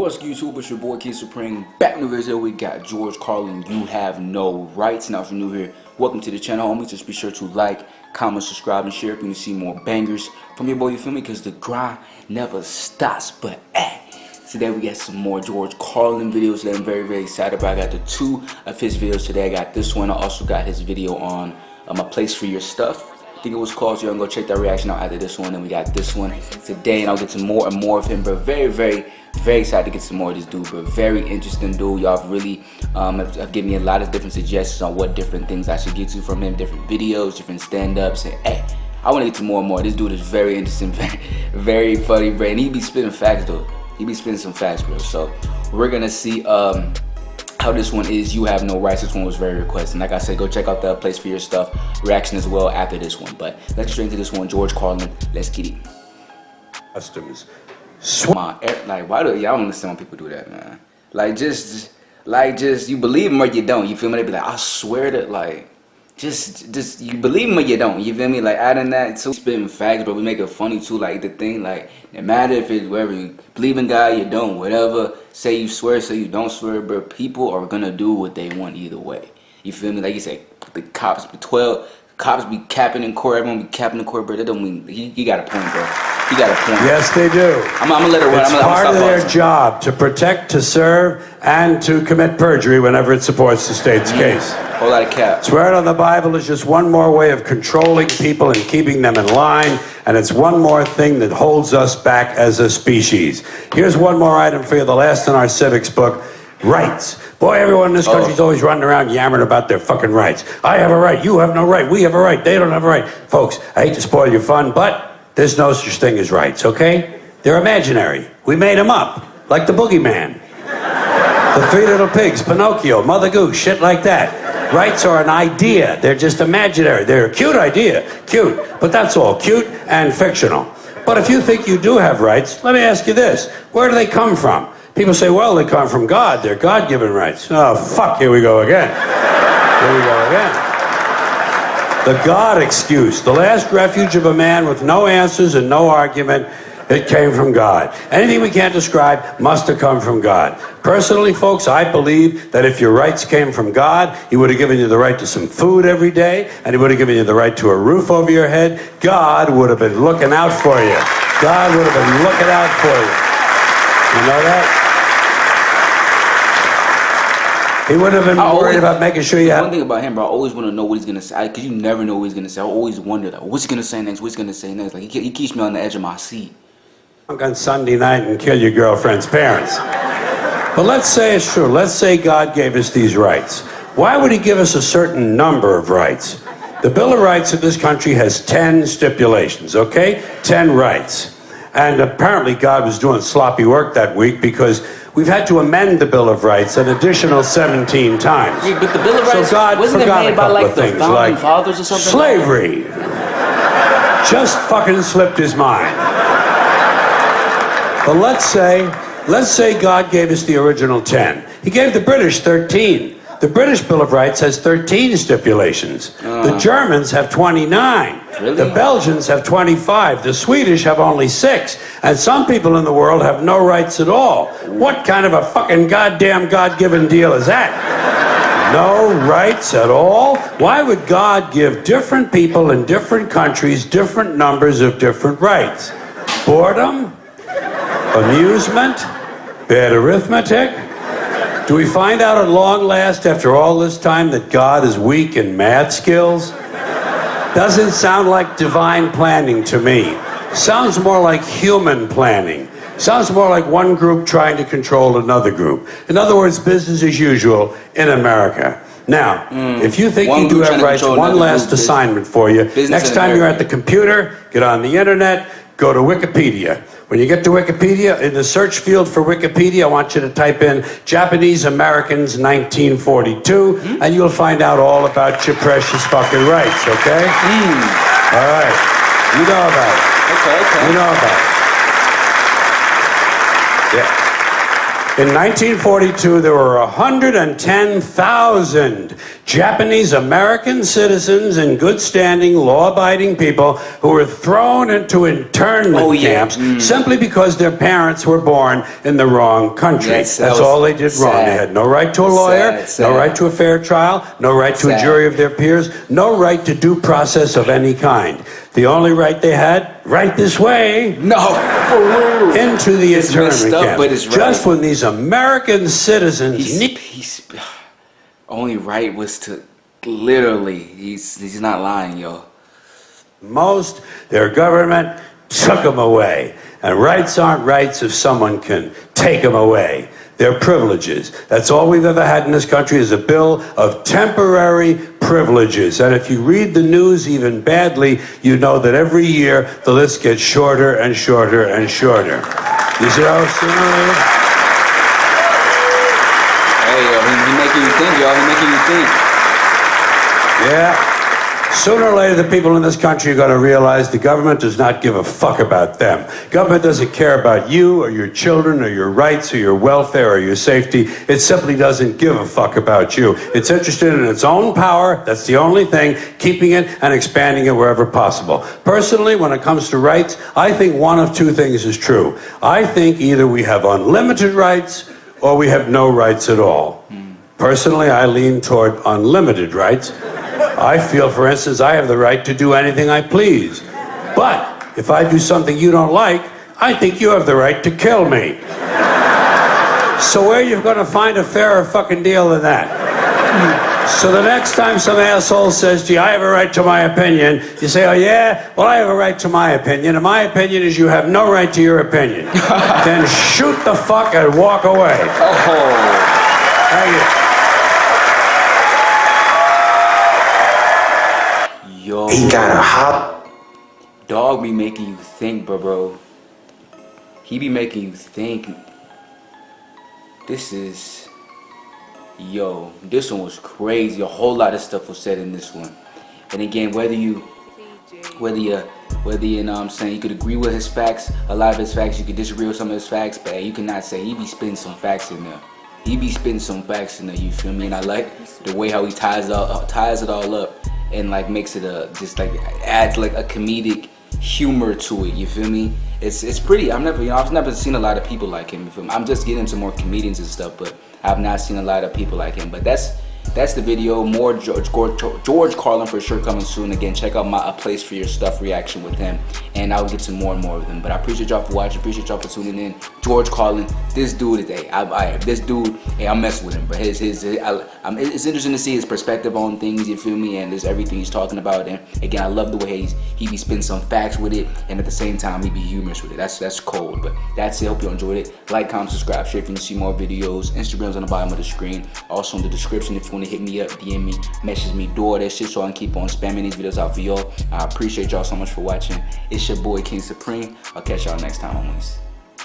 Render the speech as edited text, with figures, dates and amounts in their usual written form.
What's good, YouTube? It's your boy KingSupreme. Back in the video, we got George Carlin. You have no rights. Now, if you're new here, welcome to the channel, homie. Just be sure to like, comment, subscribe, and share if you want to see more bangers from your boy. You feel me? Because the grind never stops. But today we got some more George Carlin videos that I'm very excited about. I got the two of his videos today. I got this one. I also got his video on a place for your stuff. I think it was called, so you can go check that reaction out after this one. And we got this one today, and I'll get some more and more of him. But very excited to get some more of this dude. But very interesting dude. Y'all have really have given me a lot of different suggestions on what different things I should get to from him, different videos, different stand-ups, and I want to get to more and more. This dude is very interesting, very funny, bro. And he be spitting facts though. He be spitting some facts, bro. So we're gonna see how this one is. You have no rights. This one was very requested. And like I said, go check out the place for your stuff reaction as well after this one. But let's get straight into this one. George Carlin. Let's get it. Customs. Like, why do y'all don't understand when people do that, man? Like, just you believe them or you don't. You feel me? They be like, I swear that, like, just you believe them or you don't. You feel me? Like, adding that to spitting facts, but we make it funny too. Like the thing, like, no matter if it's wherever you believe in God, you don't, whatever. Say you swear, say you don't swear, but people are gonna do what they want either way. You feel me? Like you say, the cops be 12. Cops be capping in court. Everyone be capping in court, but that don't mean he got a point, bro. He got a point. Yes, they do. I'm gonna let it run. It's part of their job to protect, to serve, and to commit perjury whenever it supports the state's case. Whole lot of cap. Swearing on the Bible is just one more way of controlling people and keeping them in line, and it's one more thing that holds us back as a species. Here's one more item for you, the last in our civics book. Rights. Boy, everyone in this country's always running around yammering about their fucking rights. I have a right, you have no right, we have a right, they don't have a right. Folks, I hate to spoil your fun, but there's no such thing as rights, okay? They're imaginary. We made them up, like the boogeyman. The Three Little Pigs, Pinocchio, Mother Goose, shit like that. Rights are an idea. They're just imaginary. They're a cute idea, cute, but that's all, cute and fictional. But if you think you do have rights, let me ask you this. Where do they come from? People say, well, they come from God. They're God-given rights. Oh, fuck, here we go again. Here we go again. The God excuse, the last refuge of a man with no answers and no argument, it came from God. Anything we can't describe must have come from God. Personally, folks, I believe that if your rights came from God, he would have given you the right to some food every day, and he would have given you the right to a roof over your head. God would have been looking out for you. God would have been looking out for you. You know that? He would have been worried about making sure you have... One thing about him, bro, I always want to know what he's going to say. Because you never know what he's going to say. I always wonder, like, what's he going to say next? What's he going to say next? Like, he keeps me on the edge of my seat. On Sunday night and kill your girlfriend's parents. But let's say it's true. Let's say God gave us these rights. Why would he give us a certain number of rights? The Bill of Rights of this country has 10 stipulations, okay? 10 rights. And apparently God was doing sloppy work that week because we've had to amend the Bill of Rights an additional 17 times. Yeah, but the Bill of Rights, so God wasn't it forgot made a by couple like of the things, founding like fathers or something? Slavery. Just fucking slipped his mind. But let's say God gave us the original 10. He gave the British 13. The British Bill of Rights has 13 stipulations. The Germans have 29. Really? The Belgians have 25. The Swedish have only 6. And some people in the world have no rights at all. What kind of a fucking goddamn God-given deal is that? No rights at all? Why would God give different people in different countries different numbers of different rights? Boredom? Amusement? Bad arithmetic? Do we find out at long last, after all this time, that God is weak in math skills? Doesn't sound like divine planning to me. Sounds more like human planning. Sounds more like one group trying to control another group. In other words, business as usual in America. Now, if you think you do have rights, one last assignment for you. Next time you're at the computer, get on the internet, go to Wikipedia. When you get to Wikipedia, in the search field for Wikipedia, I want you to type in Japanese Americans 1942, and you'll find out all about your precious fucking rights, okay? All right. You know about it. Okay. You know about it. Yeah. In 1942, there were 110,000 Japanese American citizens and good standing, law-abiding people who were thrown into internment camps simply because their parents were born in the wrong country. Yes, that's all they did wrong. They had no right to a lawyer, no right to a fair trial, no right to a jury of their peers, no right to due process of any kind. The only right they had, right this way. No, for real. Into the internment camp. But it's right. Just when these American citizens only right was to literally, he's not lying, yo. Most, their government took them away. And rights aren't rights if someone can take them away. They're privileges. That's all we've ever had in this country is a bill of temporary privileges. And if you read the news even badly, you know that every year the list gets shorter and shorter and shorter. You see how sooner or later? Hey, yo, he making you think, yo. He making you think. Yeah. Sooner or later, the people in this country are going to realize the government does not give a fuck about them. Government doesn't care about you or your children or your rights or your welfare or your safety. It simply doesn't give a fuck about you. It's interested in its own power. That's the only thing, keeping it and expanding it wherever possible. Personally, when it comes to rights, I think one of two things is true. I think either we have unlimited rights or we have no rights at all. Personally, I lean toward unlimited rights. I feel, for instance, I have the right to do anything I please. But if I do something you don't like, I think you have the right to kill me. So where are you going to find a fairer fucking deal than that? So the next time some asshole says to you, I have a right to my opinion, you say, oh yeah? Well, I have a right to my opinion, and my opinion is you have no right to your opinion. Then shoot the fuck and walk away. Oh. Thank you. Yo, he got a hop. Dog be making you think, bro. He be making you think. This one was crazy. A whole lot of stuff was said in this one. And again, whether you know what I'm saying, you could agree with his facts, a lot of his facts, you could disagree with some of his facts, but you cannot say he be spitting some facts in there. He be spitting some facts in there, you feel me? And I like the way how he ties it all up. And like makes it just like adds like a comedic humor to it. You feel me? It's pretty. I've never seen a lot of people like him. You feel me? I'm just getting into more comedians and stuff, but I've not seen a lot of people like him. But that's the video. More George Carlin for sure coming soon. Again, check out my A Place for Your Stuff reaction with him, and I'll get to more and more of them. But I appreciate y'all for watching. Appreciate y'all for tuning in. George Carlin, this dude is I'm messing with him, but it's interesting to see his perspective on things. You feel me? And there's everything he's talking about. And again, I love the way he be spinning some facts with it, and at the same time he be humorous with it. That's cold. But that's it. Hope you enjoyed it. Like, comment, subscribe, share if you want to see more videos. Instagram's on the bottom of the screen. Also in the description if you want to hit me up, DM me, message me, do all that shit so I can keep on spamming these videos out for y'all. I appreciate y'all so much for watching. It's your boy KingSupreme. I'll catch y'all next time, homies.